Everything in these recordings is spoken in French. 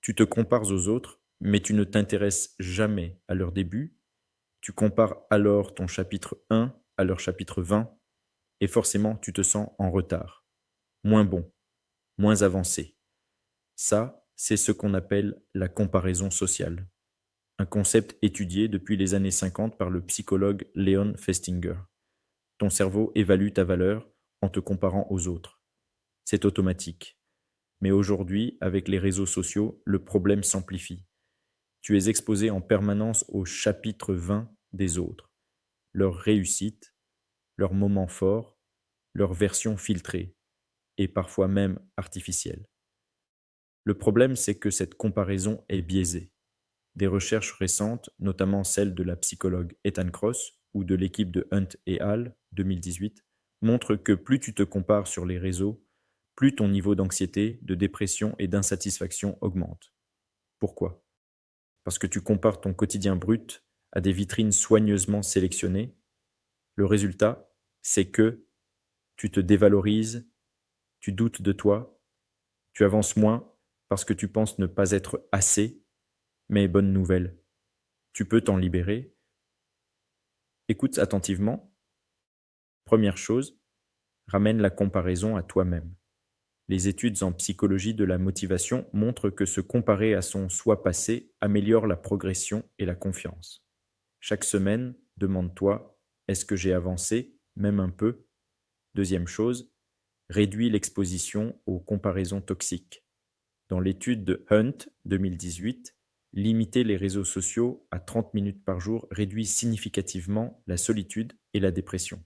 Tu te compares aux autres, mais tu ne t'intéresses jamais à leur début. Tu compares alors ton chapitre 1 à leur chapitre 20, et forcément tu te sens en retard, moins bon, moins avancé. Ça, c'est ce qu'on appelle la comparaison sociale, un concept étudié depuis les années 50 par le psychologue Leon Festinger. Ton cerveau évalue ta valeur en te comparant aux autres. C'est automatique. Mais aujourd'hui, avec les réseaux sociaux, le problème s'amplifie. Tu es exposé en permanence au chapitre 20 des autres, leurs réussites, leurs moments forts, leurs versions filtrées, et parfois même artificielles. Le problème, c'est que cette comparaison est biaisée. Des recherches récentes, notamment celles de la psychologue Ethan Kross ou de l'équipe de Hunt et Hall 2018, montrent que plus tu te compares sur les réseaux, plus ton niveau d'anxiété, de dépression et d'insatisfaction augmente. Pourquoi? Parce que tu compares ton quotidien brut à des vitrines soigneusement sélectionnées. Le résultat, c'est que tu te dévalorises, tu doutes de toi, tu avances moins parce que tu penses ne pas être assez, mais bonne nouvelle, tu peux t'en libérer. Écoute attentivement. Première chose, ramène la comparaison à toi-même. Les études en psychologie de la motivation montrent que se comparer à son soi passé améliore la progression et la confiance. Chaque semaine, demande-toi, est-ce que j'ai avancé, même un peu? Deuxième chose, réduis l'exposition aux comparaisons toxiques. Dans l'étude de Hunt 2018, limiter les réseaux sociaux à 30 minutes par jour réduit significativement la solitude et la dépression.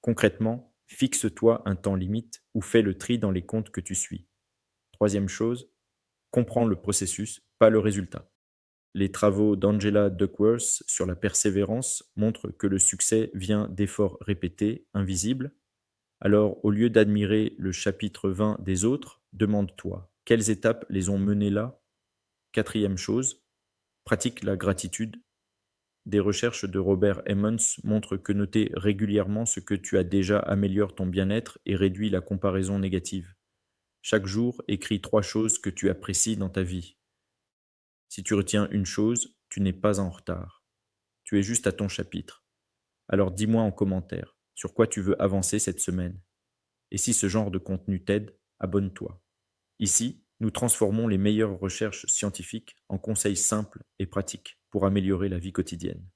Concrètement, fixe-toi un temps limite ou fais le tri dans les comptes que tu suis. Troisième chose, comprends le processus, pas le résultat. Les travaux d'Angela Duckworth sur la persévérance montrent que le succès vient d'efforts répétés, invisibles. Alors, au lieu d'admirer le chapitre 20 des autres, demande-toi, quelles étapes les ont menés là? Quatrième chose, pratique la gratitude. Des recherches de Robert Emmons montrent que noter régulièrement ce que tu as déjà améliore ton bien-être et réduit la comparaison négative. Chaque jour, écris 3 choses que tu apprécies dans ta vie. Si tu retiens une chose, tu n'es pas en retard. Tu es juste à ton chapitre. Alors dis-moi en commentaire sur quoi tu veux avancer cette semaine. Et si ce genre de contenu t'aide, abonne-toi. Ici, nous transformons les meilleures recherches scientifiques en conseils simples et pratiques pour améliorer la vie quotidienne.